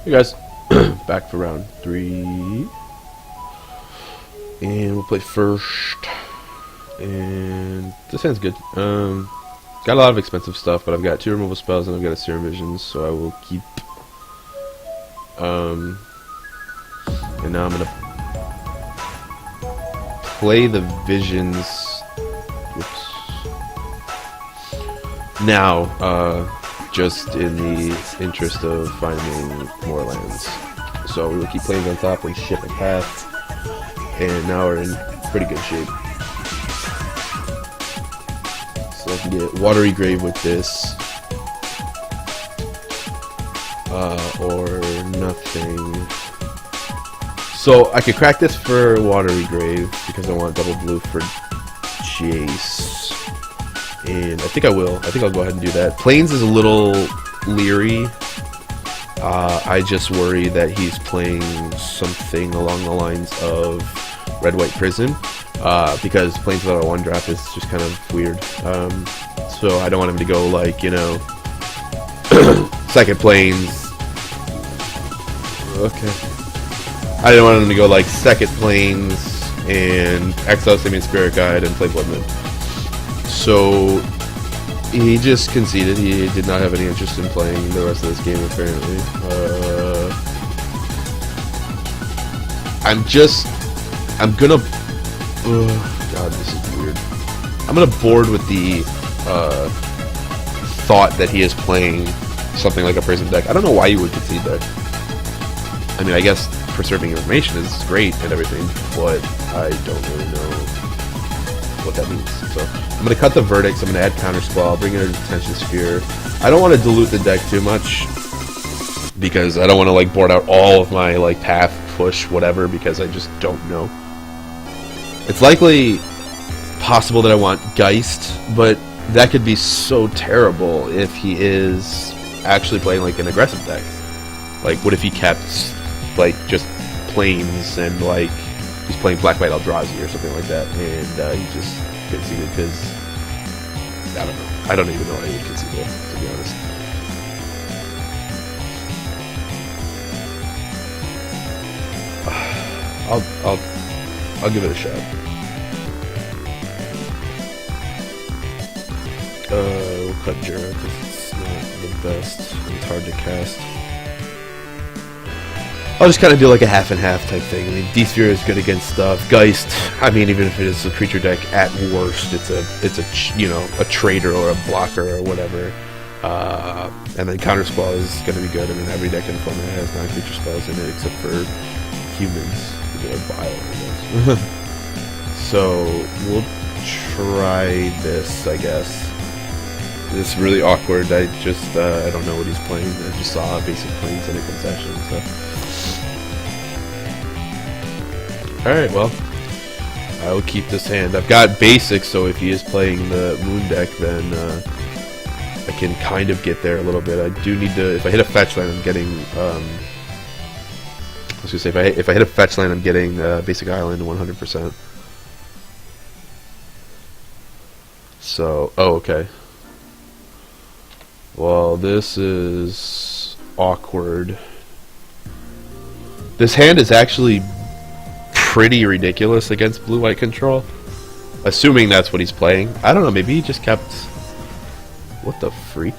Hey guys, back for round 3, and we'll play first. And this hand's good. Got a lot of expensive stuff, but I've got 2 removal spells and I've got a Serum Visions, so I will keep. And now I'm gonna play the Visions. Whoops. Now, just in the interest of finding more lands. So we will keep planes on top and ship a path, and now we're in pretty good shape. So I can get Watery Grave with this, or nothing. So I could crack this for Watery Grave because I want double blue for Jace. And I think I will. I think I'll go ahead and do that. Plains is a little leery. I just worry that he's playing something along the lines of Red-White Prison, because Plains without a 1-drop is just kind of weird. So I don't want him to go like, you know, second Plains. Okay. I didn't want him to go like second Plains and exile Simian Spirit Guide and play Blood Moon. So he just conceded. He did not have any interest in playing the rest of this game, apparently. I'm gonna... God, this is weird. I'm gonna board with the thought that he is playing something like a prison deck. I don't know why you would concede there. I mean, I guess preserving information is great and everything, but I don't really know what that means. So I'm going to cut the Verdicts, I'm going to add Counterspell, I'll bring in a Detention Sphere. I don't want to dilute the deck too much, because I don't want to like board out all of my like path, push, whatever, because I just don't know. It's likely possible that I want Geist, but that could be so terrible if he is actually playing like an aggressive deck. Like, what if he kept like just Plains and like he's playing Black White Eldrazi or something like that, and he just conceded because I don't know. I don't even know why he would concede it, to be honest. I'll give it a shot. We'll cut Jura because it's not the best. It's hard to cast. I'll just kind of do like a half and half type thing. I mean, D-Sphere is good against stuff. Geist, I mean, even if it is a creature deck, at worst, it's a you know, a trader or a blocker or whatever. And then Counterspell is going to be good. I mean, every deck in format has non-creature spells in it except for humans. They're vile, I guess. So we'll try this, I guess. It's really awkward. I don't know what he's playing. I just saw basic Plains in a concession, so. Alright, well, I will keep this hand. I've got basics, so if he is playing the Moon deck, then I can kind of get there a little bit. I do need to, if I hit a fetch land, I'm getting, I was going to say, if I hit a fetch land, I'm getting Basic Island 100%. So, oh, okay. Well, this is awkward. This hand is actually pretty ridiculous against blue-white control, assuming that's what he's playing. I don't know, maybe he just kept... What the freak?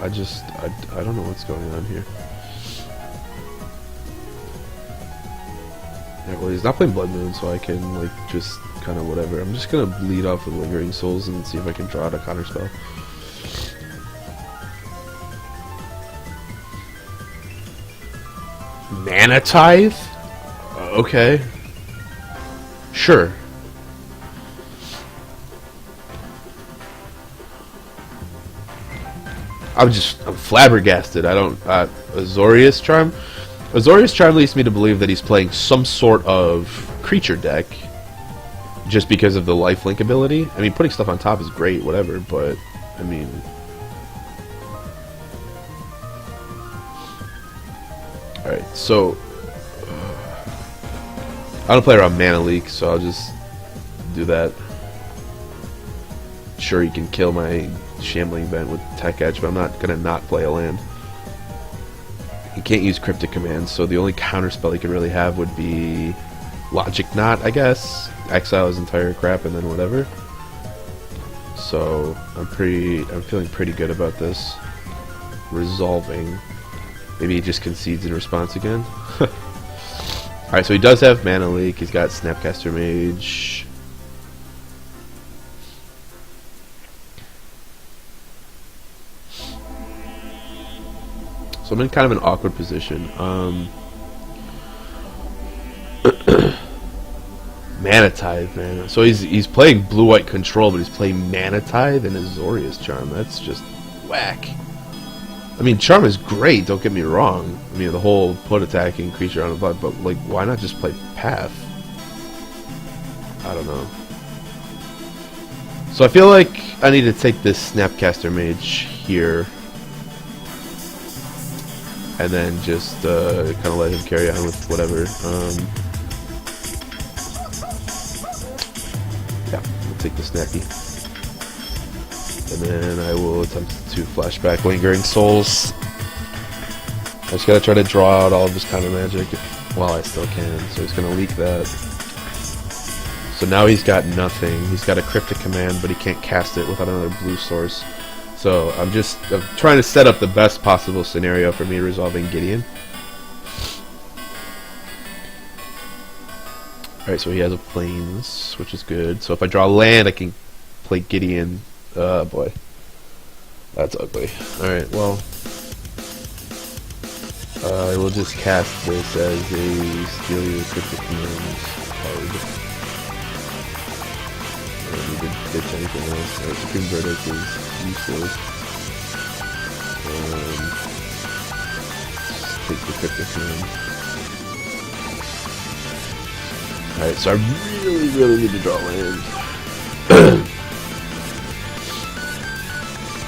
I don't know what's going on here. Yeah, well, he's not playing Blood Moon, so I can like just kind of whatever. I'm just gonna lead off with Lingering Souls and see if I can draw out a counterspell. Mana Tithe? Okay. Sure. I'm flabbergasted. I don't... Azorius Charm? Azorius Charm leads me to believe that he's playing some sort of creature deck just because of the lifelink ability. I mean, putting stuff on top is great, whatever, but, I mean... Alright, so... I don't play around Mana Leak, so I'll just do that. sure he can kill my Shambling Vent with Tech Edge, but I'm not gonna not play a land. He can't use Cryptic Commands, so the only counterspell he could really have would be Logic Knot, I guess. Exile his entire crap and then whatever. So I'm feeling pretty good about this. Resolving. Maybe he just concedes in response again. Alright, so he does have Mana Leak. He's got Snapcaster Mage. So I'm in kind of an awkward position. Mana Tithe, man. So he's playing blue-white control, but he's playing Mana Tithe and Azorius Charm. That's just whack. I mean, Charm is great, don't get me wrong. I mean, the whole put attacking creature on the blood, but, like, why not just play Path? I don't know. So I feel like I need to take this Snapcaster Mage here. And then just kind of let him carry on with whatever. Yeah, we'll take the Snappy. And then I will attempt to flashback Lingering Souls. I just gotta try to draw out all of his counter magic while I still can. So he's gonna leak that. So now he's got nothing. He's got a Cryptic Command, but he can't cast it without another blue source. So I'm trying to set up the best possible scenario for me resolving Gideon. Alright, so he has a Plains, which is good. So if I draw land, I can play Gideon. Oh boy. That's ugly. Alright, well. I will just cast this as a Steal Your Cryptic Command card. I don't need to ditch anything else. Alright, Supreme Verdict is useless. Just take the Cryptic Command. Alright, so I really need to draw land.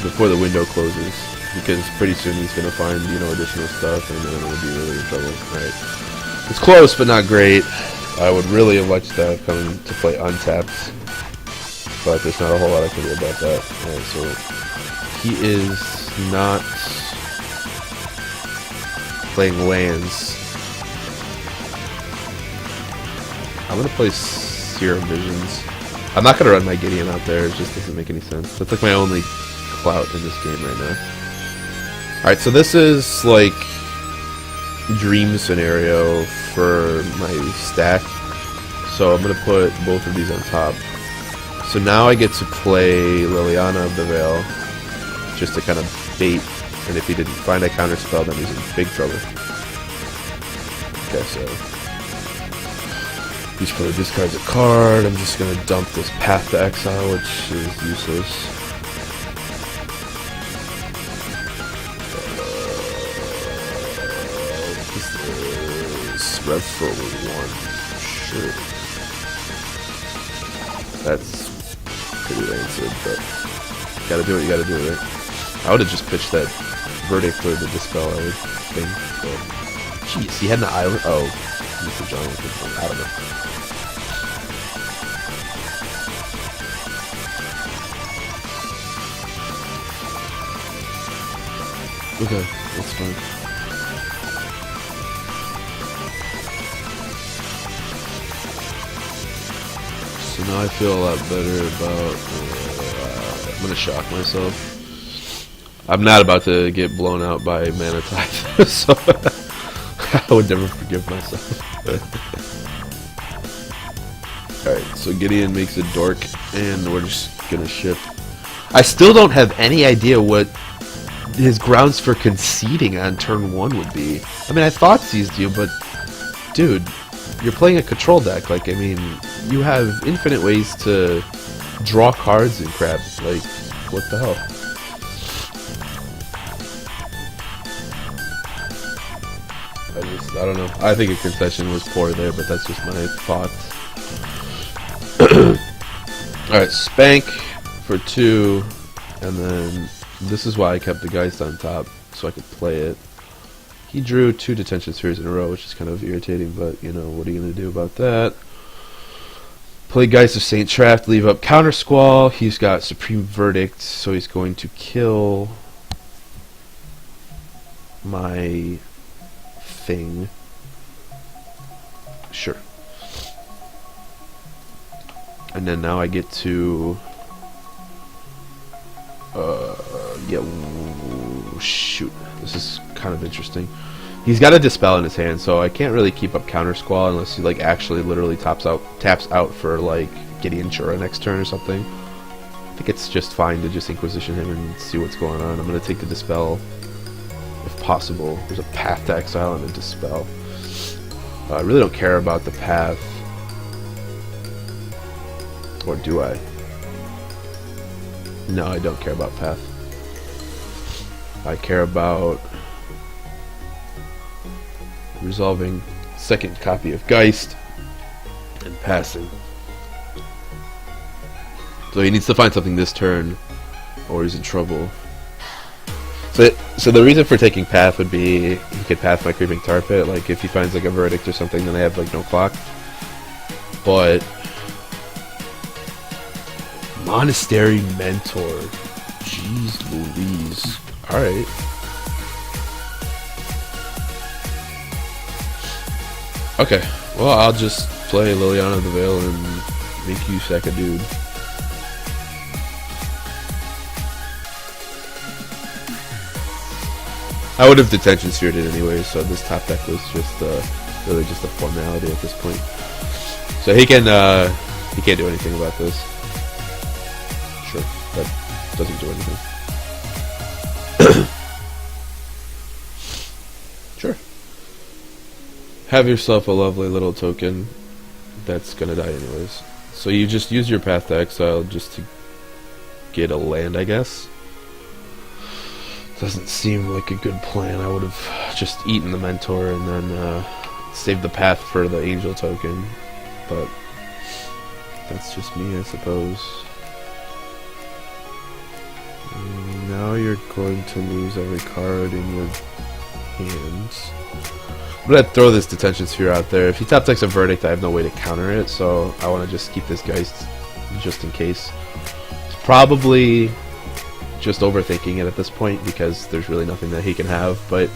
Before the window closes, because pretty soon he's gonna find, you know, additional stuff, and then I'm gonna be really in trouble. Alright, it's close, but not great. I would really have liked to have come to play untapped, but there's not a whole lot I can do about that. Alright, so he is not playing lands. I'm gonna play Serum Visions. I'm not gonna run my Gideon out there. It just doesn't make any sense. That's like my only clout in this game right now. Alright, so this is like dream scenario for my stack. So I'm gonna put both of these on top. So now I get to play Liliana of the Veil, just to kind of bait. And if he didn't find a counter spell, then he's in big trouble. Okay, so each player discards a card. I'm just gonna dump this Path to Exile, which is useless. Rev for 1. Sure. That's pretty rancid, but gotta do what you gotta do, right? I would've just pitched that Verdict for the Dispel, I would think. But jeez, he had an island. Oh, Mr. John with it. I don't know. Okay, that's fine. So now I feel a lot better about, I'm gonna shock myself. I'm not about to get blown out by Mana Tithe, so I would never forgive myself. Alright, so Gideon makes a dork, and we're just gonna shift. I still don't have any idea what his grounds for conceding on turn 1 would be. I mean, I thought seized you, but dude, you're playing a control deck. Like, I mean, you have infinite ways to draw cards and crap. Like, what the hell? I don't know. I think a concession was poor there, but that's just my thoughts. Alright, Spank for 2, and then this is why I kept the Geist on top, so I could play it. He drew 2 Detention Spheres in a row, which is kind of irritating, but, you know, what are you going to do about that? Play Geist of Saint Traft, leave up Counter Squall. He's got Supreme Verdict, so he's going to kill my thing. Sure. And then now I get to yeah, shoot. This is kind of interesting. He's got a Dispel in his hand, so I can't really keep up Counter Squall unless he like actually literally taps out for like Gideon Shura next turn or something. I think it's just fine to just Inquisition him and see what's going on. I'm gonna take the Dispel if possible. There's a Path to Exile and a Dispel. I really don't care about the Path. Or do I? No, I don't care about Path. I care about resolving second copy of Geist and passing. So he needs to find something this turn or he's in trouble. So the reason for taking Path would be he could Path my Creeping Tar Pit. Like if he finds like a Verdict or something, then I have like no clock. But Monastery Mentor, jeez Louise. Alright. Okay, well I'll just play Liliana of the Veil and make you sack a dude. I would have Detention Sphered it anyway, so this top deck was just really just a formality at this point. So he can't do anything about this. Sure, that doesn't do anything. Sure. Have yourself a lovely little token that's gonna die anyways. So you just use your Path to Exile just to get a land, I guess. Doesn't seem like a good plan. I would have just eaten the Mentor and then saved the Path for the Angel token. But that's just me, I suppose. Now you're going to lose every card in your hands. I'm gonna throw this Detention Sphere out there. If he top decks a Verdict, I have no way to counter it, so I want to just keep this Geist just in case. It's probably just overthinking it at this point because there's really nothing that he can have. But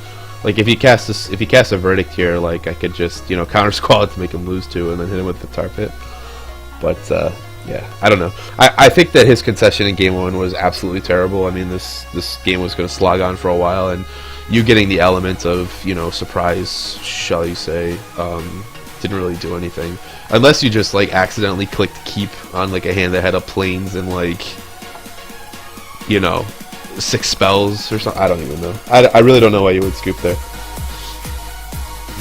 like if he casts a Verdict here, like I could just counter squall it to make him lose 2 and then hit him with the Tar Pit. But yeah, I don't know. I think that his concession in game 1 was absolutely terrible. I mean, this game was going to slog on for a while, and you getting the element of surprise, shall you say, didn't really do anything unless you just like accidentally clicked keep on like a hand that had a planes and like 6 spells or something. I don't even know. I really don't know why you would scoop there.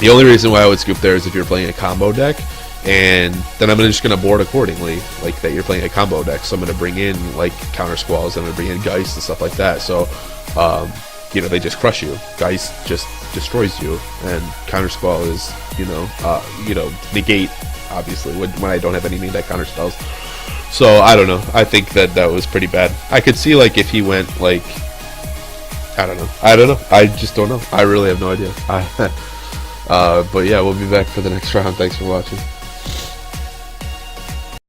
The only reason why I would scoop there is if you're playing a combo deck, and then I'm just going to board accordingly, like that you're playing a combo deck. So I'm going to bring in like Counter Squalls, I'm going to bring in Geist and stuff like that. So they just crush you. Geist just destroys you, and Counter Squall is negate, obviously, when I don't have any main deck counter spells. So I don't know. I think that was pretty bad. I could see like if he went like I don't know. I just don't know. I really have no idea. But yeah, we'll be back for the next round. Thanks for watching.